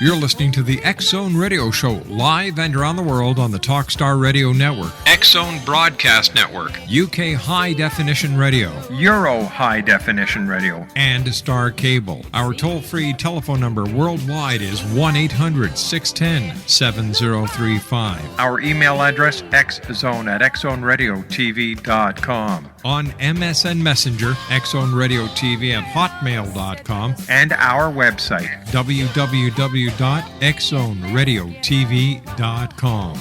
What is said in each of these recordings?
You're listening to the X Zone Radio Show, live and around the world on the Talkstar Radio Network, X Zone Broadcast Network, UK High Definition Radio, Euro High Definition Radio, and Star Cable. Our toll-free telephone number worldwide is 1-800-610-7035. Our email address, xzone@xzoneradiotv.com. On MSN Messenger, xzoneradiotv at hotmail.com, and our website, www.xzoneradiotv.com.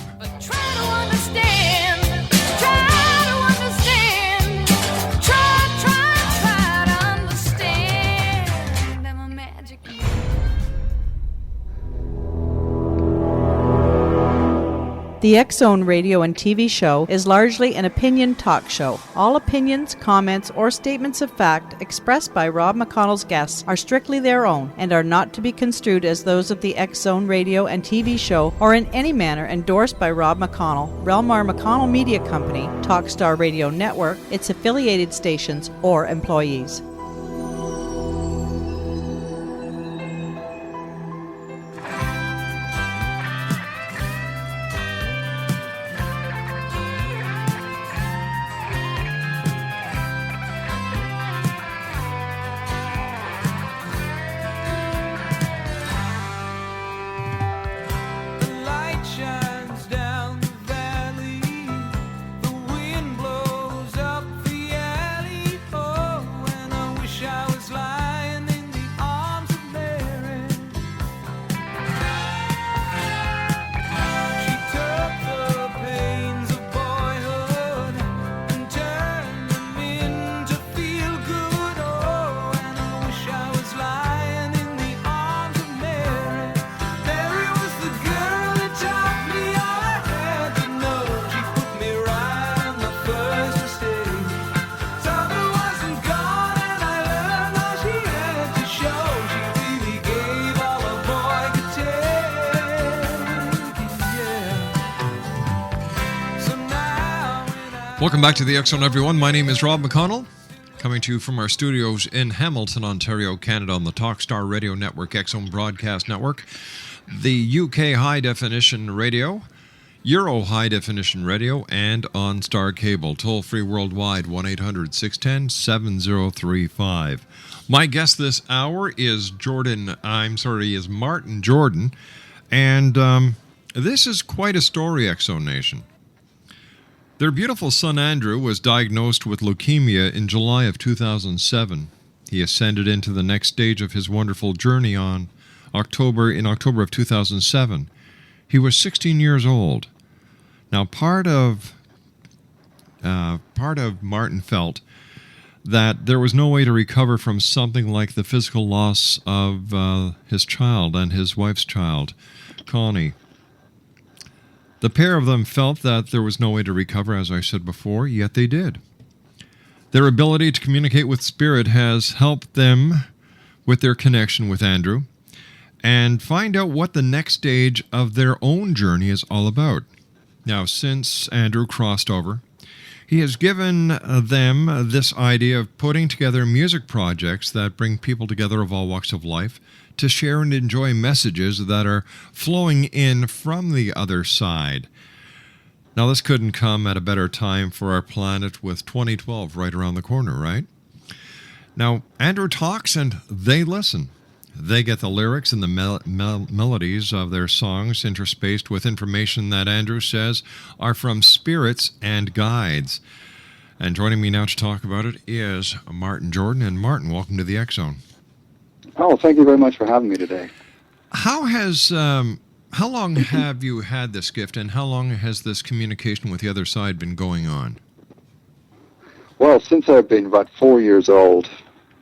The X Zone radio and TV show is largely an opinion talk show. All opinions, comments, or statements of fact expressed by Rob McConnell's guests are strictly their own and are not to be construed as those of the X Zone radio and TV show or in any manner endorsed by Rob McConnell, Relmar McConnell Media Company, Talkstar Radio Network, its affiliated stations, or employees. Welcome back to the X Zone, everyone. My name is Rob McConnell, coming to you from our studios in Hamilton, Ontario, Canada, on the Talkstar Radio Network, X Zone Broadcast Network, the UK High Definition Radio, Euro High Definition Radio, and on Star Cable, toll-free worldwide, 1-800-610-7035. My guest this hour is Martin Jordan, and this is quite a story, X Zone Nation. Their beautiful son Andrew was diagnosed with leukemia in July of 2007. He ascended into the next stage of his wonderful journey in October of 2007. He was 16 years old. Now, part of Martin felt that there was no way to recover from something like the physical loss of his child and his wife's child, Connie. The pair of them felt that there was no way to recover, as I said before, yet they did. Their ability to communicate with Spirit has helped them with their connection with Andrew and find out what the next stage of their own journey is all about. Now, since Andrew crossed over, he has given them this idea of putting together music projects that bring people together of all walks of life to share and enjoy messages that are flowing in from the other side. Now, this couldn't come at a better time for our planet with 2012 right around the corner, right? Now, Andrew talks and they listen. They get the lyrics and the melodies of their songs interspaced with information that Andrew says are from spirits and guides. And joining me now to talk about it is Martin Jordan. And Martin, welcome to the X Zone. Oh, thank you very much for having me today. How long have you had this gift, and how long has this communication with the other side been going on? Well, since I've been about 4 years old,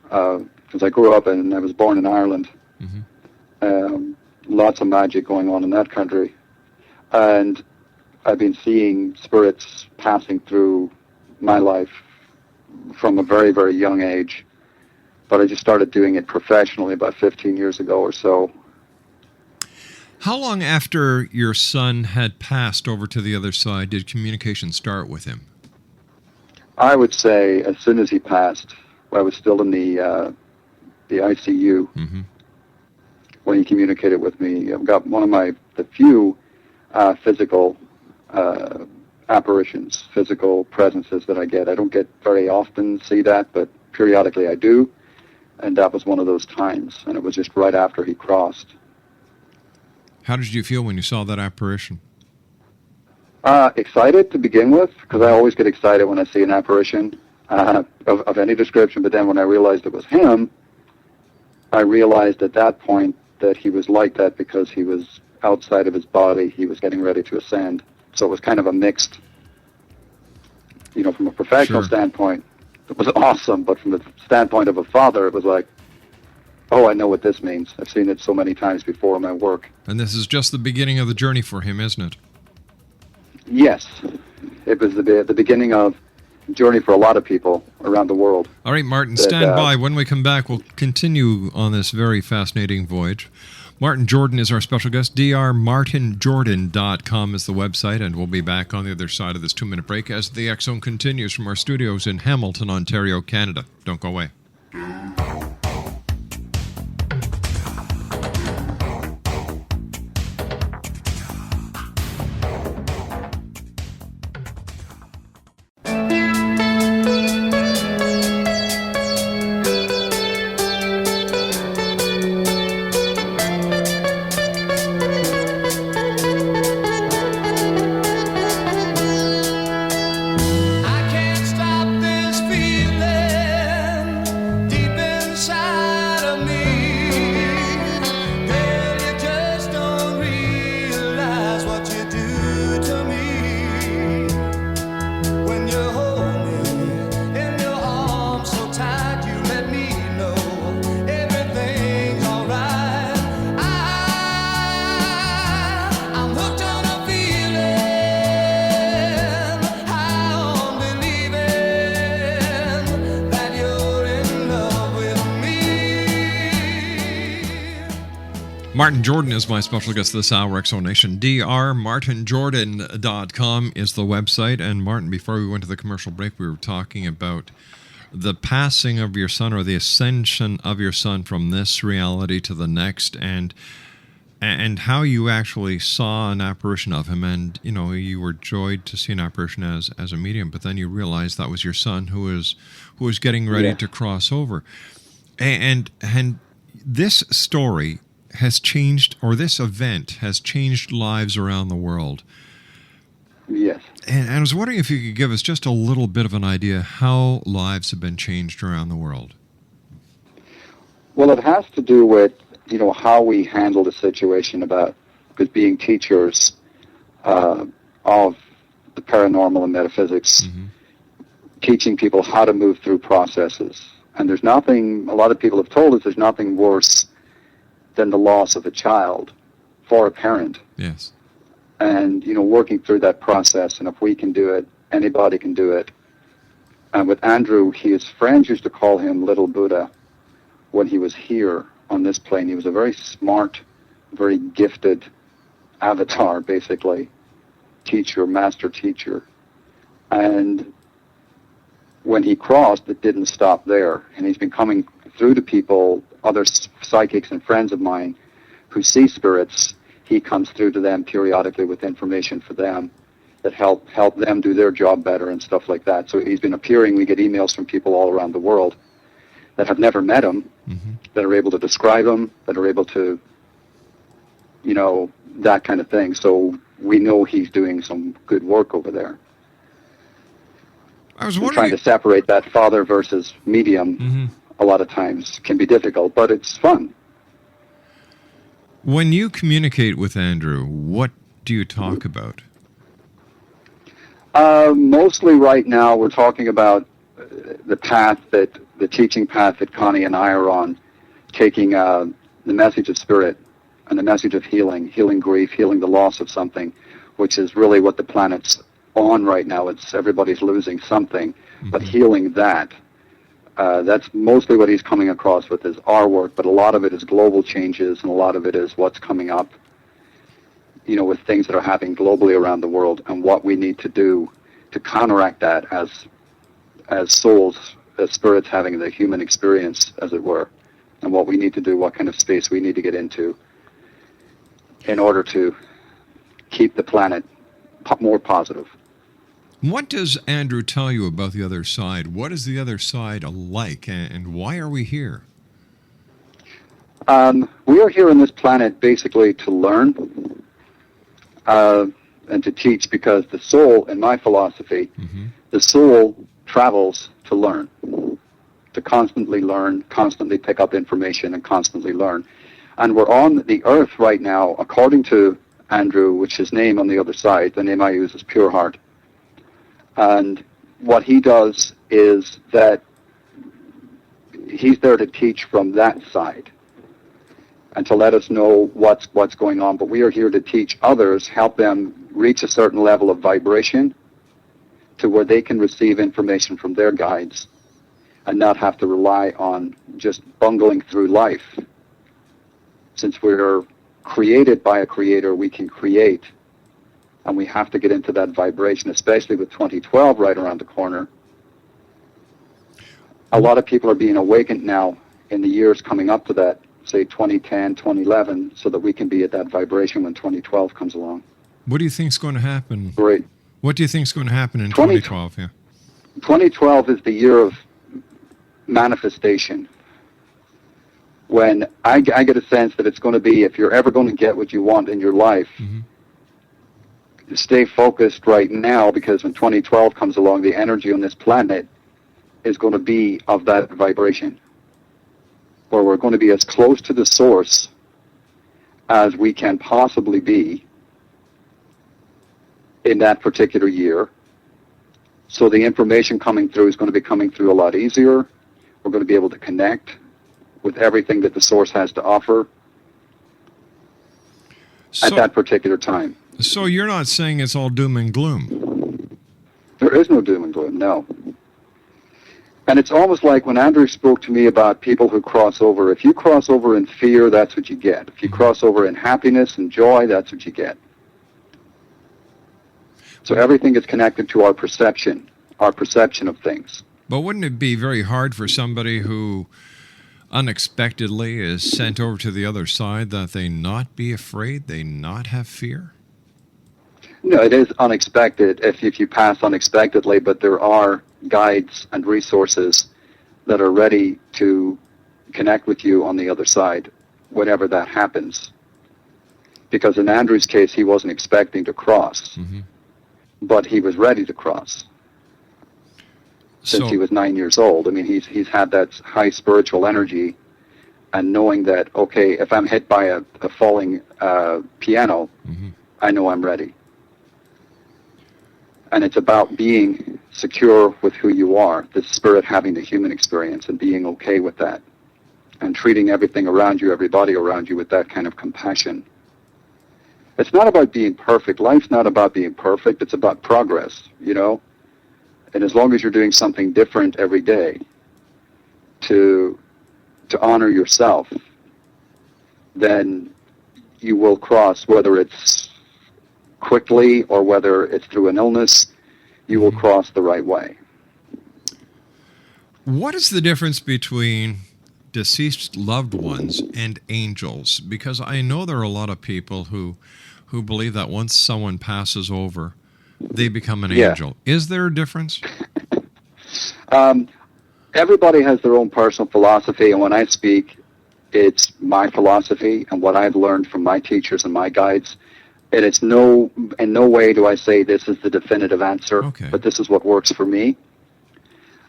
because I grew up and I was born in Ireland. Mm-hmm. Lots of magic going on in that country. And I've been seeing spirits passing through my life from a very, very young age. But I just started doing it professionally about 15 years ago or so. How long after your son had passed over to the other side did communication start with him? I would say as soon as he passed. I was still in the ICU. Mm-hmm. when he communicated with me. I've got one of the few physical apparitions, physical presences that I get. I don't get very often see that, but periodically I do. And that was one of those times, and it was just right after he crossed. How did you feel when you saw that apparition? Excited to begin with, because I always get excited when I see an apparition of any description, but then when I realized it was him, I realized at that point that he was like that because he was outside of his body. He was getting ready to ascend. So it was kind of a mixed, from a professional standpoint, it was awesome, but from the standpoint of a father, it was like, oh, I know what this means. I've seen it so many times before in my work. And this is just the beginning of the journey for him, isn't it? Yes. It was the beginning of a journey for a lot of people around the world. All right, Martin, stand by. When we come back, we'll continue on this very fascinating voyage. Martin Jordan is our special guest. drmartinjordan.com is the website, and we'll be back on the other side of this 2-minute break as the X Zone continues from our studios in Hamilton, Ontario, Canada. Don't go away. Martin Jordan is my special guest this hour, X Zone Nation. drmartinjordan.com is the website. And Martin, before we went to the commercial break, we were talking about the passing of your son, or the ascension of your son from this reality to the next, and how you actually saw an apparition of him. And, you were joyed to see an apparition as a medium, but then you realized that was your son who was getting ready to cross over. And this story has changed, or this event has changed lives around the world. Yes. And I was wondering if you could give us just a little bit of an idea how lives have been changed around the world. Well, it has to do with, how we handle the situation about, because being teachers of the paranormal and metaphysics, teaching people how to move through processes. And there's nothing, a lot of people have told us there's nothing worse than the loss of a child for a parent. Yes. And, working through that process, and if we can do it, anybody can do it. And with Andrew, his friends used to call him Little Buddha when he was here on this plane. He was a very smart, very gifted avatar, basically, teacher, master teacher. And when he crossed, it didn't stop there. And he's been coming through to people, other psychics and friends of mine who see spirits. He comes through to them periodically with information for them that help them do their job better and stuff like that. So he's been appearing. We get emails from people all around the world that have never met him, that are able to describe him, that are able to, that kind of thing. So we know he's doing some good work over there. I was wondering, trying to separate that father versus medium a lot of times can be difficult, but it's fun. When you communicate with Andrew, what do you talk about? Mostly right now we're talking about the teaching path that Connie and I are on, taking the message of spirit and the message of healing grief, healing the loss of something, which is really what the planet's on right now. It's everybody's losing something, but healing that. That's mostly what he's coming across with is our work, but a lot of it is global changes, and a lot of it is what's coming up, with things that are happening globally around the world, and what we need to do to counteract that as souls, as spirits having the human experience, as it were. and what we need to do, what kind of space we need to get into in order to keep the planet more positive. What does Andrew tell you about the other side? What is the other side like, and why are we here? We are here on this planet basically to learn and to teach, because the soul, in my philosophy, the soul travels to learn, to constantly learn, constantly pick up information, and constantly learn. And we're on the earth right now, according to Andrew, which his name on the other side, the name I use is Pure Heart. And what he does is that he's there to teach from that side and to let us know what's going on. But we are here to teach others, help them reach a certain level of vibration to where they can receive information from their guides and not have to rely on just bungling through life. Since we're created by a creator, we can create, and we have to get into that vibration, especially with 2012 right around the corner. A lot of people are being awakened now in the years coming up to that, say 2010, 2011, so that we can be at that vibration when 2012 comes along. What do you think is going to happen? Great. What do you think is going to happen in 2012? Yeah. 2012 is the year of manifestation. When I get a sense that it's going to be, if you're ever going to get what you want in your life, stay focused right now, because when 2012 comes along, the energy on this planet is going to be of that vibration, where we're going to be as close to the source as we can possibly be in that particular year. So the information coming through is going to be coming through a lot easier. We're going to be able to connect with everything that the source has to offer at that particular time. So you're not saying it's all doom and gloom? There is no doom and gloom, no. And it's almost like when Andrew spoke to me about people who cross over. If you cross over in fear, that's what you get. If you cross over in happiness and joy, that's what you get. So everything is connected to our perception of things. But wouldn't it be very hard for somebody who unexpectedly is sent over to the other side that they not be afraid, they not have fear? No, it is unexpected if you pass unexpectedly, but there are guides and resources that are ready to connect with you on the other side whenever that happens. Because in Andrew's case, he wasn't expecting to cross, but he was ready to cross since he was 9 years old. I mean, he's had that high spiritual energy, and knowing that, okay, if I'm hit by a falling piano, I know I'm ready. And it's about being secure with who you are, the spirit having the human experience and being okay with that, and treating everything around you, everybody around you, with that kind of compassion. It's not about being perfect. Life's not about being perfect. It's about progress, you know? And as long as you're doing something different every day to honor yourself, then you will cross, whether it's quickly or whether it's through an illness, you will cross the right way. What is the difference between deceased loved ones and angels? Because I know there are a lot of people who believe that once someone passes over, they become an angel. Is there a difference? Everybody has their own personal philosophy, and when I speak, it's my philosophy and what I've learned from my teachers and my guides. And it's in no way do I say this is the definitive answer, but this is what works for me,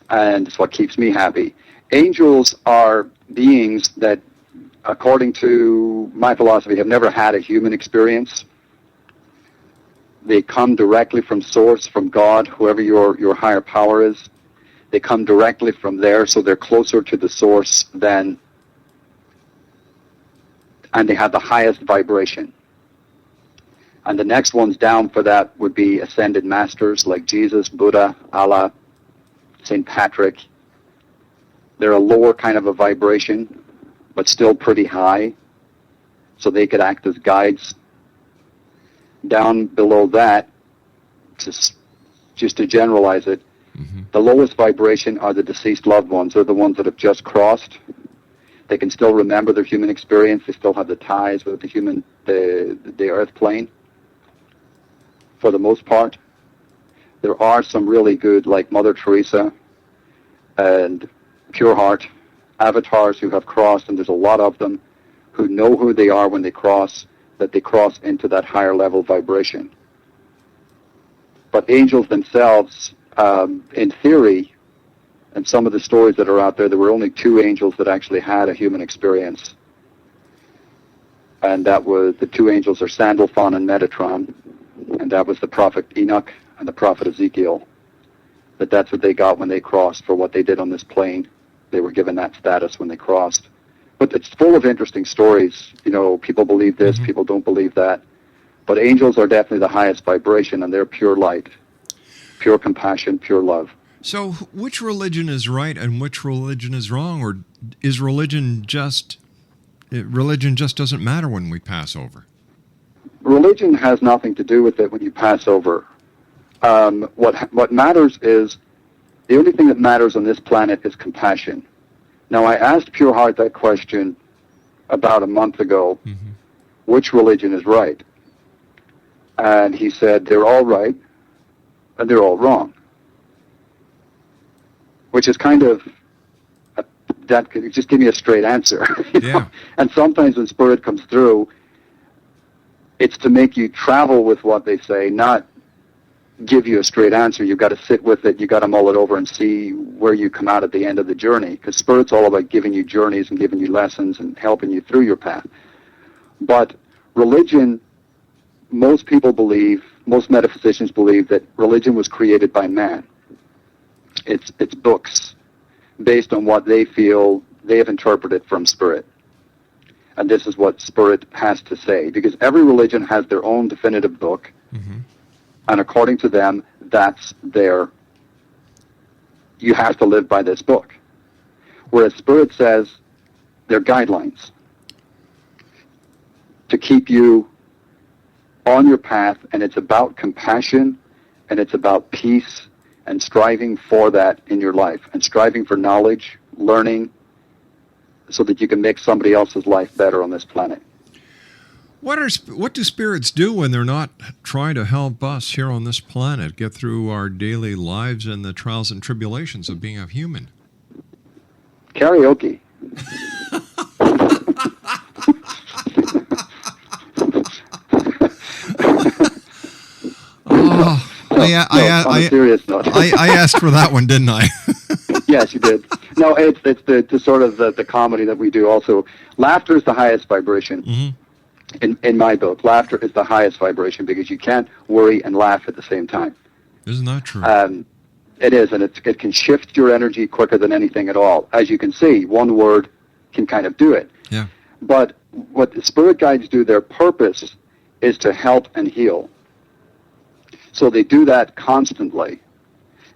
and it's what keeps me happy. Angels are beings that, according to my philosophy, have never had a human experience. They come directly from Source, from God, whoever your higher power is. They come directly from there, so they're closer to the Source and they have the highest vibration. And the next ones down for that would be ascended masters like Jesus, Buddha, Allah, St. Patrick. They're a lower kind of a vibration, but still pretty high, so they could act as guides. Down below that, just to generalize it, the lowest vibration are the deceased loved ones. They're the ones that have just crossed. They can still remember their human experience. They still have the ties with the earth plane, for the most part. There are some really good, like Mother Teresa and Pure Heart avatars who have crossed, and there's a lot of them who know who they are when they cross, that they cross into that higher level vibration. But angels themselves, in theory, and some of the stories that are out there, there were only 2 angels that actually had a human experience. And that was, the 2 angels are Sandalphon and Metatron, and that was the prophet Enoch and the prophet Ezekiel. That's what they got when they crossed for what they did on this plane. They were given that status when they crossed. But it's full of interesting stories. You know, people believe this, people don't believe that. But angels are definitely the highest vibration, and they're pure light, pure compassion, pure love. So which religion is right and which religion is wrong? Or is religion just doesn't matter when we pass over? Religion has nothing to do with it when you pass over. What matters is, the only thing that matters on this planet is compassion. Now, I asked Pure Heart that question about a month ago, which religion is right? And he said, they're all right, and they're all wrong. Which is kind of, that could just give me a straight answer. Yeah. And sometimes when Spirit comes through, it's to make you travel with what they say, not give you a straight answer. You've got to sit with it. You've got to mull it over and see where you come out at the end of the journey. Because Spirit's all about giving you journeys and giving you lessons and helping you through your path. But religion, most people believe, most metaphysicians believe that religion was created by man. It's books based on what they feel they have interpreted from Spirit. And this is what Spirit has to say. Because every religion has their own definitive book. And according to them, you have to live by this book. Whereas Spirit says they're guidelines to keep you on your path, and it's about compassion, and it's about peace, and striving for that in your life, and striving for knowledge, learning, so that you can make somebody else's life better on this planet. What do spirits do when they're not trying to help us here on this planet get through our daily lives and the trials and tribulations of being a human? Karaoke. On a serious note. I asked for that one, didn't I? Yes, you did. No, it's the sort of the comedy that we do also. Laughter is the highest vibration. In my book, laughter is the highest vibration because you can't worry and laugh at the same time. Isn't that true? It is, and it can shift your energy quicker than anything at all. As you can see, one word can kind of do it. Yeah. But what the spirit guides do, their purpose is to help and heal. So they do that constantly.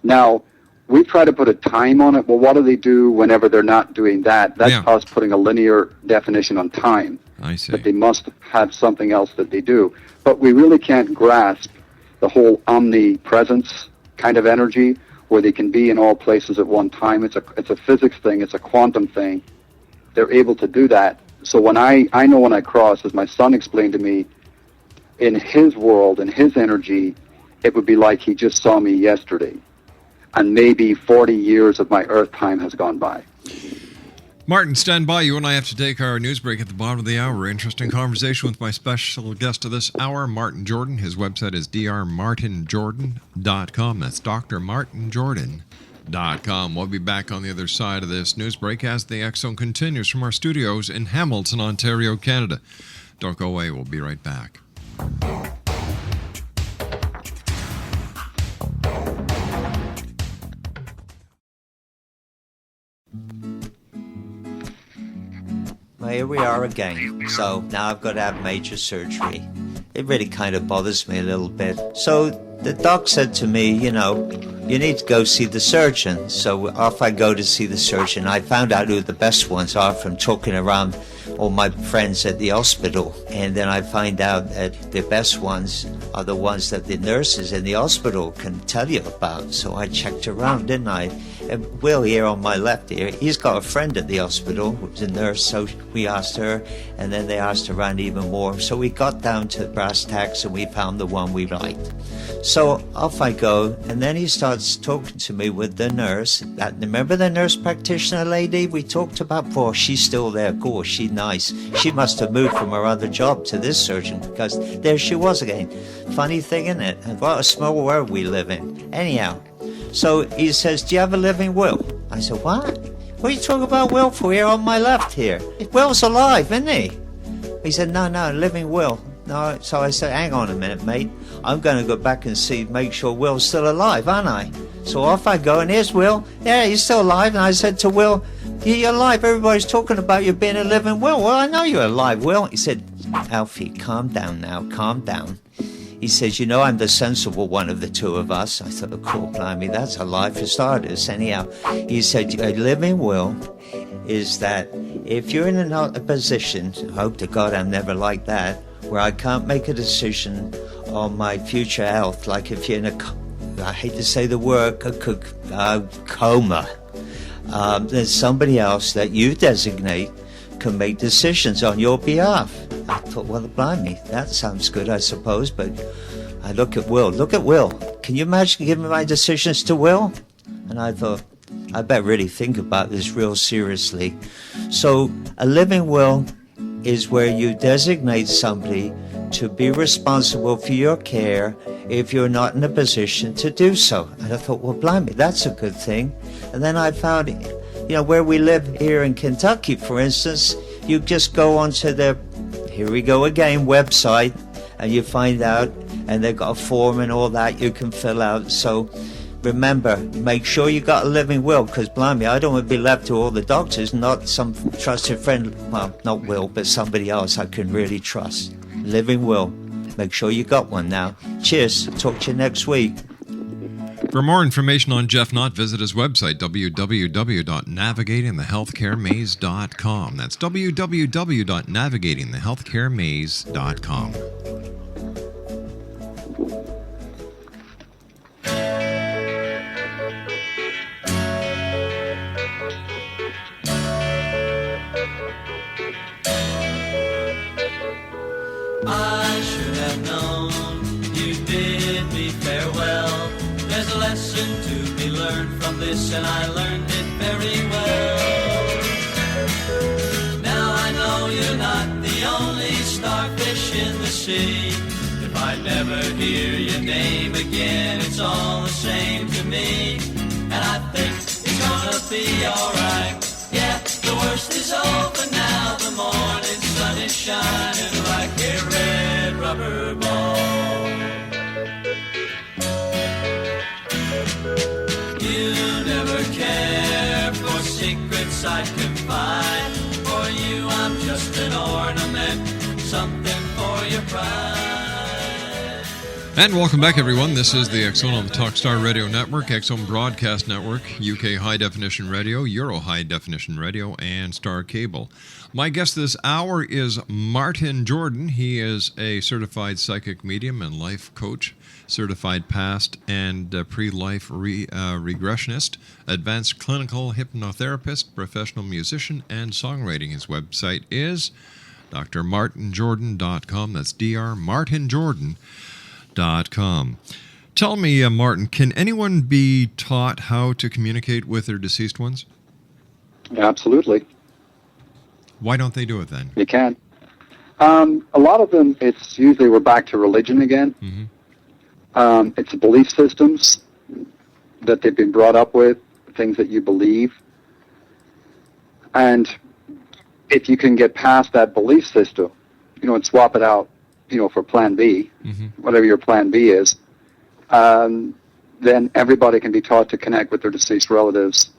Now, we try to put a time on it. Well, what do they do whenever they're not doing that? That's us putting a linear definition on time. I see. But they must have something else that they do. But we really can't grasp the whole omnipresence kind of energy where they can be in all places at one time. It's a physics thing. It's a quantum thing. They're able to do that. So when I know when I cross, as my son explained to me, in his world, in his energy, it would be like he just saw me yesterday. And maybe 40 years of my earth time has gone by. Martin, stand by. You and I have to take our news break at the bottom of the hour. Interesting conversation with my special guest of this hour, Martin Jordan. His website is drmartinjordan.com. That's drmartinjordan.com. We'll be back on the other side of this news break as the X Zone continues from our studios in Hamilton, Ontario, Canada. Don't go away. We'll be right back. Well, here we are again. So now I've got to have major surgery. It really kind of bothers me a little bit. So the doc said to me, you need to go see the surgeon. So off I go to see the surgeon. I found out who the best ones are from talking around all my friends at the hospital. And then I find out that the best ones are the ones that the nurses in the hospital can tell you about. So I checked around, didn't I? And Will here on my left here, he's got a friend at the hospital who's a nurse, so we asked her, and then they asked around even more. So we got down to brass tacks and we found the one we liked. So off I go, and then he starts talking to me with the nurse. Remember the nurse practitioner lady we talked about before? She's still there, of course, she's nice. She must have moved from her other job to this surgeon, because there she was again. Funny thing, isn't it? And what a small world we live in. Anyhow, so he says, do you have a living will? I said, what? What are you talking about Will for here on my left here? Will's alive, isn't he? He said, no, living will. No, so I said, hang on a minute, mate. I'm going to go back and make sure Will's still alive, aren't I? So off I go, and here's Will. Yeah, he's still alive. And I said to Will, you're alive. Everybody's talking about you being a living will. Well, I know you're alive, Will. He said, Alfie, calm down now, calm down. He says, you know, I'm the sensible one of the two of us. I thought, oh, cool, blimey, that's a lie for starters. Anyhow, he said, a living will is that if you're in a position, I hope to God I'm never like that, where I can't make a decision on my future health, like if you're in I hate to say the word, coma, there's somebody else that you designate can make decisions on your behalf. I thought, well, blimey, that sounds good, I suppose, but I look at Will. Can you imagine giving my decisions to Will? And I thought, I better really think about this real seriously. So a living will is where you designate somebody to be responsible for your care if you're not in a position to do so. And I thought, well, blimey, that's a good thing. And then I found, you know, where we live here in Kentucky, for instance, you just go onto their, here we go again, website, and you find out, and they've got a form and all that you can fill out. So remember, make sure you got a living will, because blimey, I don't want to be left to all the doctors, not some trusted friend, well, not Will, but somebody else I can really trust. Living will. Make sure you got one now. Cheers. Talk to you next week. For more information on Jeff Knott, visit his website, www.navigatingthehealthcaremaze.com. That's www.navigatingthehealthcaremaze.com. I should have known you bid me farewell. There's a lesson to be learned from this, and I learned it very well. Now I know you're not the only starfish in the sea. If I never hear your name again, it's all the same to me. And I think it's gonna be alright. Yeah, the worst is over now. The morning sun is shining like a red rubber ball. You never care for secrets I confide. For you I'm just an ornament, something for your pride. And welcome back, everyone. This is the X Zone on the Talkstar Radio Network, X Zone Broadcast Network, UK High Definition Radio, Euro High Definition Radio, and Star Cable. My guest this hour is Martin Jordan. He is a certified psychic medium and life coach, certified past and pre-life regressionist, advanced clinical hypnotherapist, professional musician, and songwriting. His website is drmartinjordan.com. That's drmartinjordan.com. Tell me, Martin, can anyone be taught how to communicate with their deceased ones? Absolutely. Why don't they do it then? You can. A lot of them, it's usually we're back to religion again. Mm-hmm. It's belief systems that they've been brought up with, things that you believe. And if you can get past that belief system, and swap it out, for plan B, whatever your plan B is, then everybody can be taught to connect with their deceased relatives,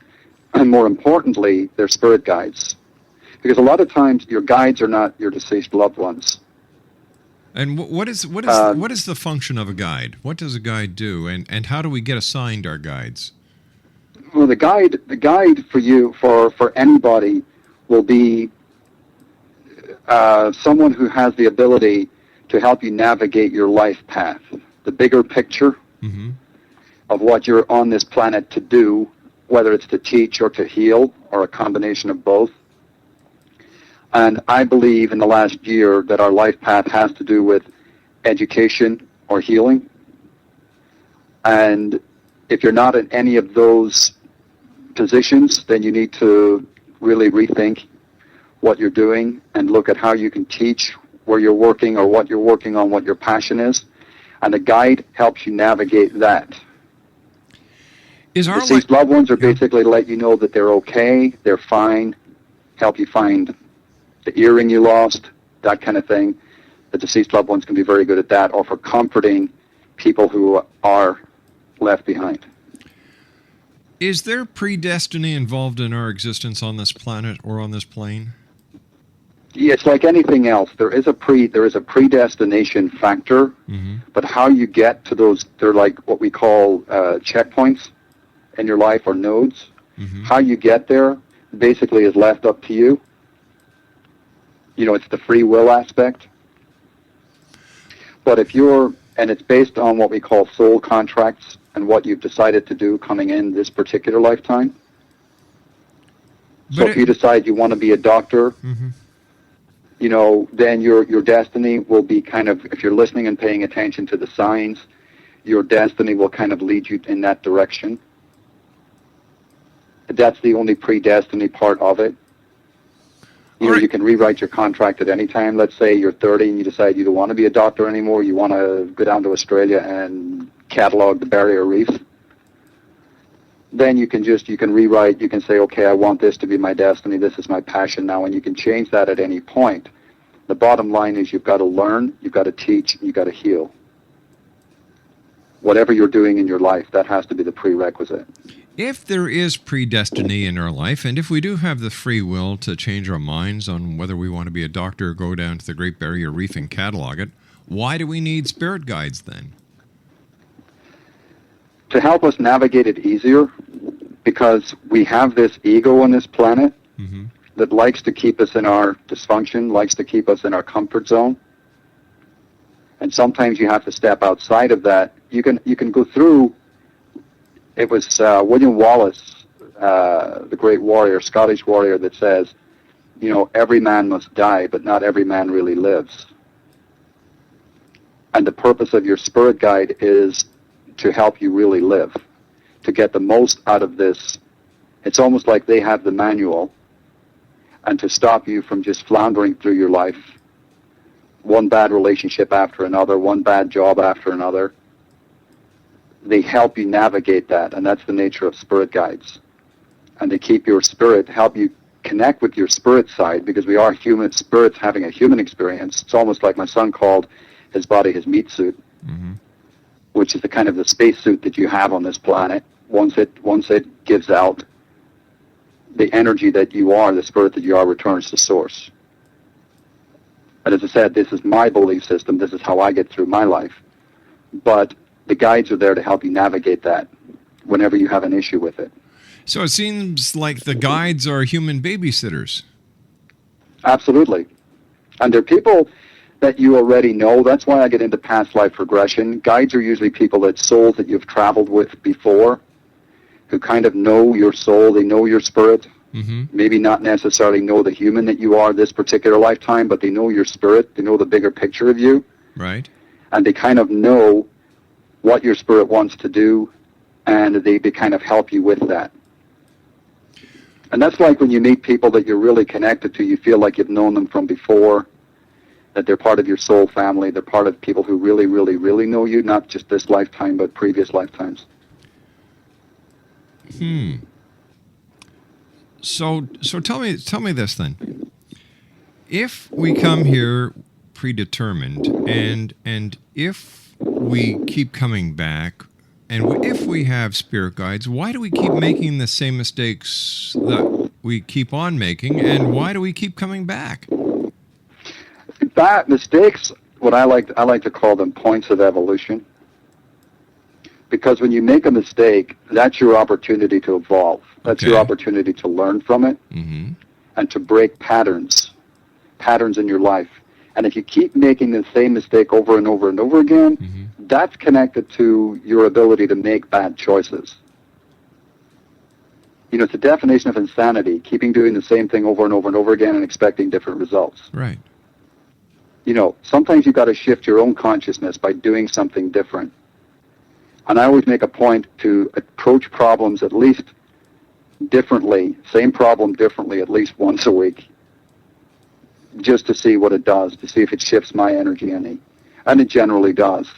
and more importantly, their spirit guides. Because a lot of times your guides are not your deceased loved ones. And what is the function of a guide? What does a guide do, and how do we get assigned our guides? Well, the guide for you, for anybody, will be someone who has the ability to help you navigate your life path, the bigger picture of what you're on this planet to do, whether it's to teach or to heal or a combination of both. And I believe in the last year that our life path has to do with education or healing. And if you're not in any of those positions, then you need to really rethink what you're doing and look at how you can teach, where you're working or what you're working on, what your passion is. And the guide helps you navigate that. Deceased loved ones are basically to let you know that they're okay, they're fine, help you find the earring you lost, that kind of thing. The deceased loved ones can be very good at that, or for comforting people who are left behind. Is there predestiny involved in our existence on this planet or on this plane? Yeah, it's like anything else. There is a predestination factor, but how you get to those, they're like what we call checkpoints in your life, or nodes. How you get there basically is left up to you. You know, it's the free will aspect. But and it's based on what we call soul contracts and what you've decided to do coming in this particular lifetime. So if you decide you want to be a doctor, you know, then your destiny will be kind of, if you're listening and paying attention to the signs, your destiny will kind of lead you in that direction. That's the only predestiny part of it. You know, you can rewrite your contract at any time. Let's say you're 30 and you decide you don't want to be a doctor anymore. You want to go down to Australia and catalog the barrier reef. Then you can rewrite, you can say, okay, I want this to be my destiny. This is my passion now. And you can change that at any point. The bottom line is you've got to learn, you've got to teach, you've got to heal. Whatever you're doing in your life, that has to be the prerequisite. If there is predestiny in our life, and if we do have the free will to change our minds on whether we want to be a doctor or go down to the Great Barrier Reef and catalog it, why do we need spirit guides then? To help us navigate it easier, because we have this ego on this planet that likes to keep us in our dysfunction, likes to keep us in our comfort zone. And sometimes you have to step outside of that. You can go through. It was William Wallace, the great warrior, Scottish warrior, that says, you know, every man must die, but not every man really lives. And the purpose of your spirit guide is to help you really live, to get the most out of this. It's almost like they have the manual, and to stop you from just floundering through your life, one bad relationship after another, one bad job after another. They help you navigate that, and that's the nature of spirit guides. And they keep your spirit, help you connect with your spirit side, because we are human spirits having a human experience. It's almost like my son called his body his meat suit, which is the kind of the space suit that you have on this planet. Once it gives out, the energy that you are, the spirit that you are, returns to source. And as I said, this is my belief system. This is how I get through my life. But the guides are there to help you navigate that whenever you have an issue with it. So it seems like the guides are human babysitters. Absolutely. And they're people that you already know. That's why I get into past life regression. Guides are usually people, that souls that you've traveled with before, who kind of know your soul, they know your spirit. Maybe not necessarily know the human that you are this particular lifetime, but they know your spirit, they know the bigger picture of you. Right. And they kind of know what your spirit wants to do, and they kind of help you with that. And that's like when you meet people that you're really connected to, you feel like you've known them from before, that they're part of your soul family, they're part of people who really, really, really know you, not just this lifetime, but previous lifetimes. So tell me this then. If we come here predetermined, and if we keep coming back, and if we have spirit guides, why do we keep making the same mistakes that we keep on making, and why do we keep coming back? That mistakes, what I like to call them points of evolution. Because when you make a mistake, that's your opportunity to evolve. That's your opportunity to learn from it and to break patterns in your life. And if you keep making the same mistake over and over and over again, that's connected to your ability to make bad choices. You know, it's the definition of insanity, keeping doing the same thing over and over and over again and expecting different results. Right. You know, sometimes you've got to shift your own consciousness by doing something different. And I always make a point to approach problems at least differently, same problem differently at least once a week, just to see what it does, to see if it shifts my energy any. And it generally does.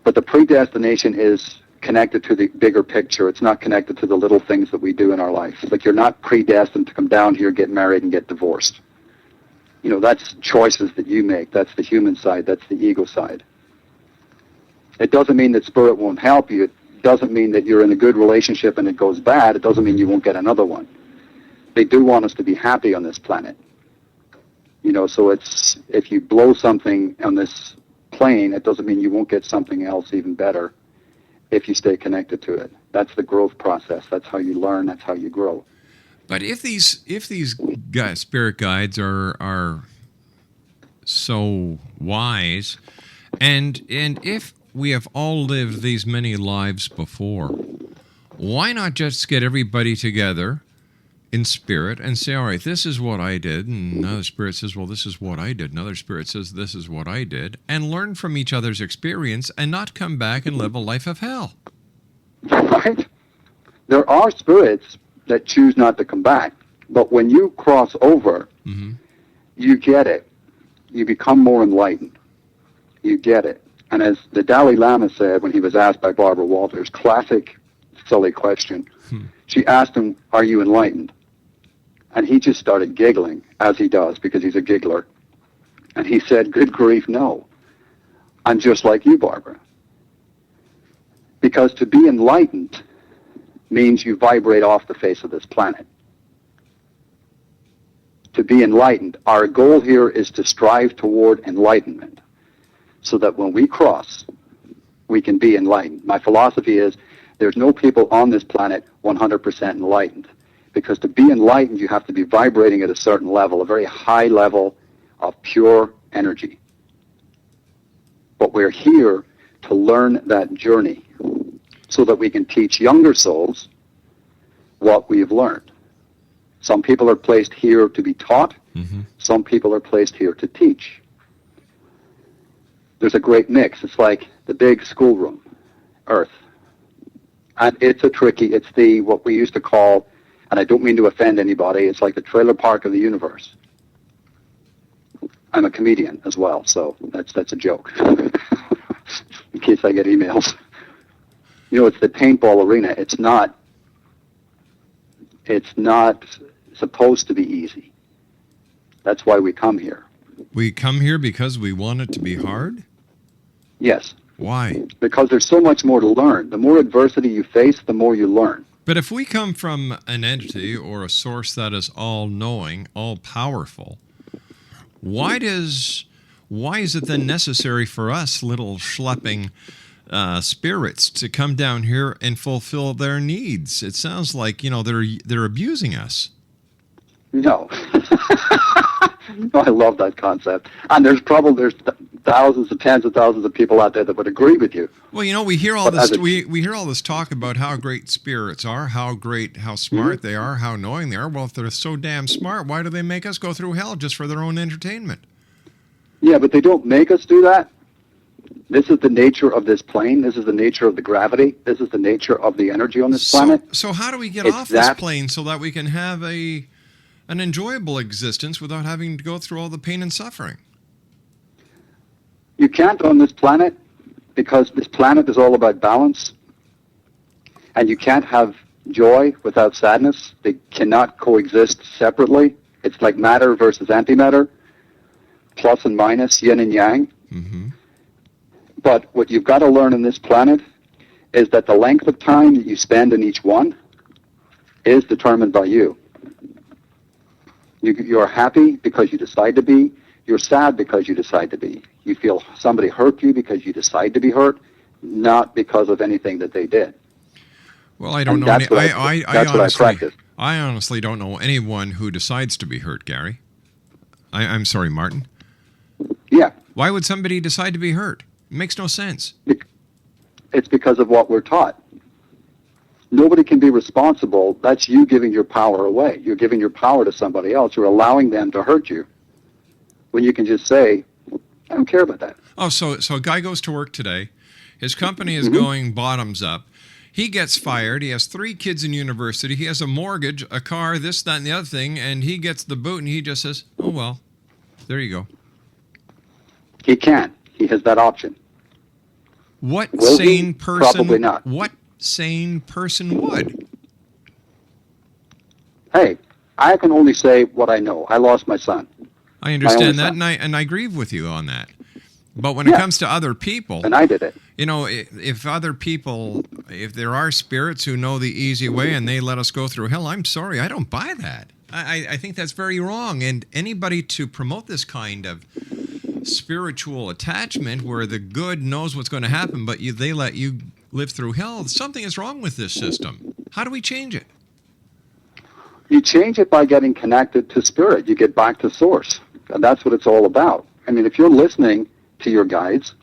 But the predestination is connected to the bigger picture. It's not connected to the little things that we do in our life. Like, you're not predestined to come down here, get married, and get divorced. You know, that's choices that you make. That's the human side. That's the ego side. It doesn't mean that spirit won't help you. It doesn't mean that you're in a good relationship and it goes bad. It doesn't mean you won't get another one. They do want us to be happy on this planet. You know, so it's, if you blow something on this plane, it doesn't mean you won't get something else even better if you stay connected to it. That's the growth process. That's how you learn. That's how you grow. But if these spirit guides are so wise, and if we have all lived these many lives before, why not just get everybody together in spirit and say, all right, this is what I did, and another spirit says, well, this is what I did, another spirit says, this is what I did, and learn from each other's experience and not come back and live a life of hell? Right? There are spirits that choose not to come back, but when you cross over, you get it. You become more enlightened. You get it. And as the Dalai Lama said when he was asked by Barbara Walters, classic silly question, she asked him, are you enlightened? And he just started giggling, as he does, because he's a giggler. And he said, good grief, no. I'm just like you, Barbara. Because to be enlightened means you vibrate off the face of this planet. To be enlightened, our goal here is to strive toward enlightenment, so that when we cross, we can be enlightened. My philosophy is there's no people on this planet 100% enlightened. Because to be enlightened, you have to be vibrating at a certain level, a very high level of pure energy. But we're here to learn that journey so that we can teach younger souls what we've learned. Some people are placed here to be taught. Some people are placed here to teach. There's a great mix. It's like the big schoolroom, Earth. And it's what we used to call, and I don't mean to offend anybody, it's like the trailer park of the universe. I'm a comedian as well, so that's a joke, in case I get emails. You know, it's the paintball arena. It's not supposed to be easy. That's why we come here. We come here because we want it to be hard? Yes. Why? Because there's so much more to learn. The more adversity you face, the more you learn. But if we come from an entity or a source that is all-knowing, all-powerful, why is it then necessary for us, little schlepping spirits, to come down here and fulfill their needs? It sounds like, they're abusing us. No. No, I love that concept. And there's thousands and tens of thousands of people out there that would agree with you. Well, we hear all this. We hear all this talk about how great spirits are, how smart they are, how knowing they are. Well, if they're so damn smart, why do they make us go through hell just for their own entertainment? Yeah, but they don't make us do that. This is the nature of this plane. This is the nature of the gravity. This is the nature of the energy on this planet. So how do we get off this plane so that we can have an enjoyable existence without having to go through all the pain and suffering? You can't on this planet, because this planet is all about balance, and you can't have joy without sadness. They cannot coexist separately. It's like matter versus antimatter, plus and minus, yin and yang. But what you've got to learn on this planet is that the length of time that you spend in each one is determined by you. You are happy because you decide to be. You're sad because you decide to be. You feel somebody hurt you because you decide to be hurt, not because of anything that they did. Well, I don't know. That's what I practice. I honestly don't know anyone who decides to be hurt, Gary. I'm sorry, Martin. Yeah. Why would somebody decide to be hurt? It makes no sense. It's because of what we're taught. Nobody can be responsible. That's you giving your power away. You're giving your power to somebody else. You're allowing them to hurt you. When you can just say, I don't care about that. Oh, so a guy goes to work today. His company is going bottoms up. He gets fired. He has 3 kids in university. He has a mortgage, a car, this, that, and the other thing. And he gets the boot and he just says, oh, well, there you go. He can't. He has that option. What Will sane he? person? Probably not. What sane person would? Hey, I can only say what I know. I lost my son. I understand that, and I agree with you on that. But when it comes to other people, and I did it. You know, if other people, if there are spirits who know the easy way and they let us go through hell, I'm sorry, I don't buy that. I think that's very wrong. And anybody to promote this kind of spiritual attachment where the good knows what's going to happen, but they let you live through hell, something is wrong with this system. How do we change it? You change it by getting connected to spirit. You get back to source. And that's what it's all about. I mean, if you're listening to your guides,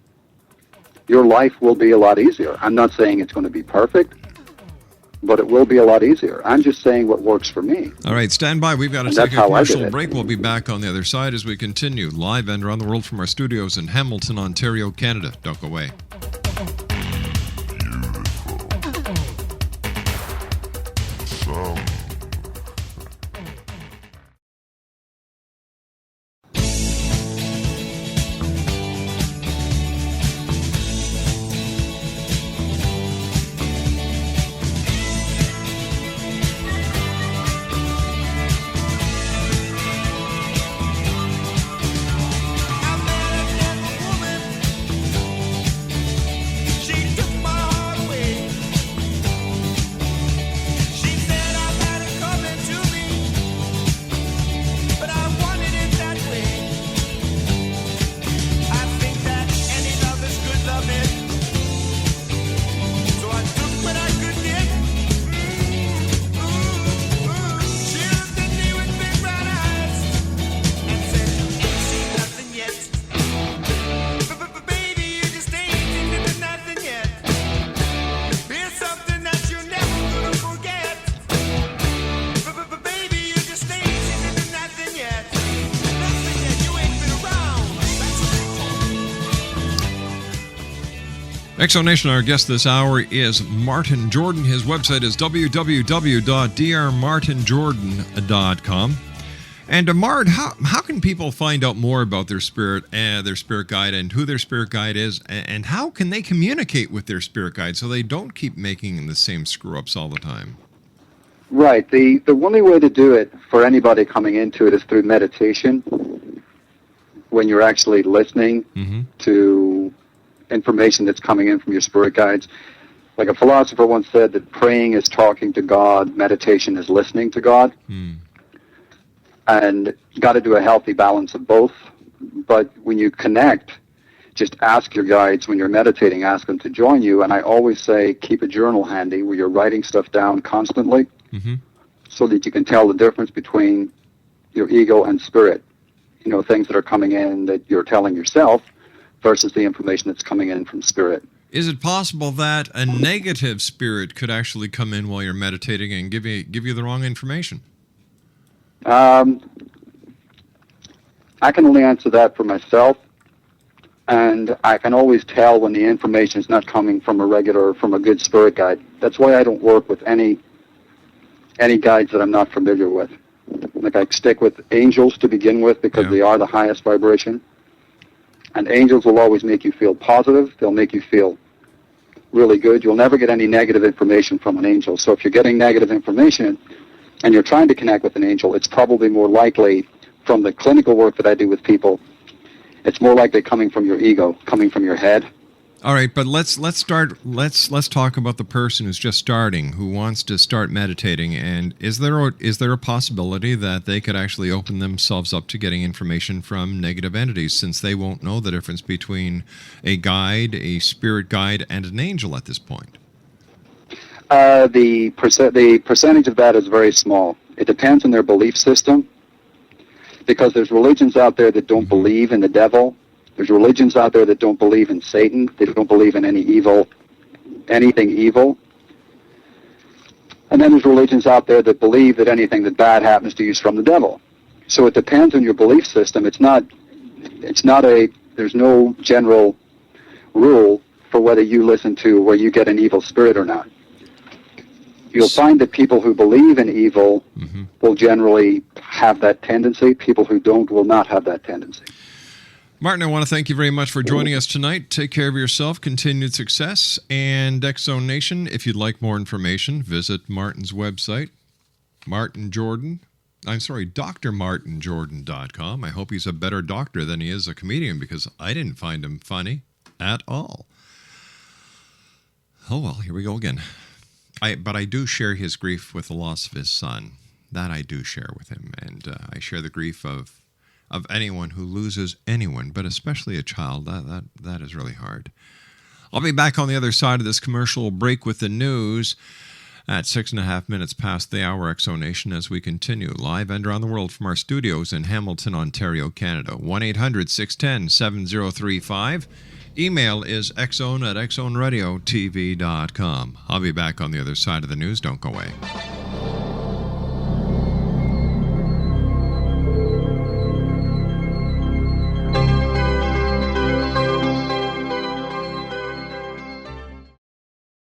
your life will be a lot easier. I'm not saying it's going to be perfect, but it will be a lot easier. I'm just saying what works for me. All right, stand by. We've got to take a commercial break. We'll be back on the other side as we continue live and around the world from our studios in Hamilton, Ontario, Canada. Don't go away. Exonation, our guest this hour is Martin Jordan. His website is www.drmartinjordan.com. And Mart, how can people find out more about their spirit guide and who their spirit guide is, and how can they communicate with their spirit guide so they don't keep making the same screw-ups all the time? Right. The only way to do it for anybody coming into it is through meditation, when you're actually listening to information that's coming in from your spirit guides. Like a philosopher once said that praying is talking to God, meditation is listening to God. And you got to do a healthy balance of both. But when you connect, just ask your guides when you're meditating, ask them to join you. And I always say keep a journal handy where you're writing stuff down constantly so that you can tell the difference between your ego and spirit. You know, things that are coming in that you're telling yourself versus the information that's coming in from spirit. Is it possible that a negative spirit could actually come in while you're meditating and give you the wrong information? I can only answer that for myself, and I can always tell when the information is not coming from a good spirit guide. That's why I don't work with any guides that I'm not familiar with. Like I stick with angels to begin with because they are the highest vibration. And angels will always make you feel positive. They'll make you feel really good. You'll never get any negative information from an angel. So if you're getting negative information and you're trying to connect with an angel, it's probably more likely from the clinical work that I do with people, it's more likely coming from your ego, coming from your head. All right, but let's talk about the person who's just starting, who wants to start meditating. And is there a possibility that they could actually open themselves up to getting information from negative entities, since they won't know the difference between a guide, a spirit guide, and an angel at this point? The percentage of that is very small. It depends on their belief system, because there's religions out there that don't believe in the devil. There's religions out there that don't believe in Satan. They don't believe in anything evil. And then there's religions out there that believe that anything that bad happens to you is from the devil. So it depends on your belief system. There's no general rule for whether you listen to where you get an evil spirit or not. You'll find that people who believe in evil will generally have that tendency. People who don't will not have that tendency. Martin, I want to thank you very much for joining us tonight. Take care of yourself, continued success, and X-Zone Nation, if you'd like more information, visit Martin's website, drmartinjordan.com. I hope he's a better doctor than he is a comedian, because I didn't find him funny at all. Oh, well, here we go again. But I do share his grief with the loss of his son. That I do share with him, and I share the grief of anyone who loses anyone, but especially a child. That is really hard. I'll be back on the other side of this commercial break with the news at 6.5 minutes past the hour, X-Zone Nation, as we continue live and around the world from our studios in Hamilton, Ontario, Canada. 1-800-610-7035. Email is xzone@xzoneradiotv.com. I'll be back on the other side of the news. Don't go away.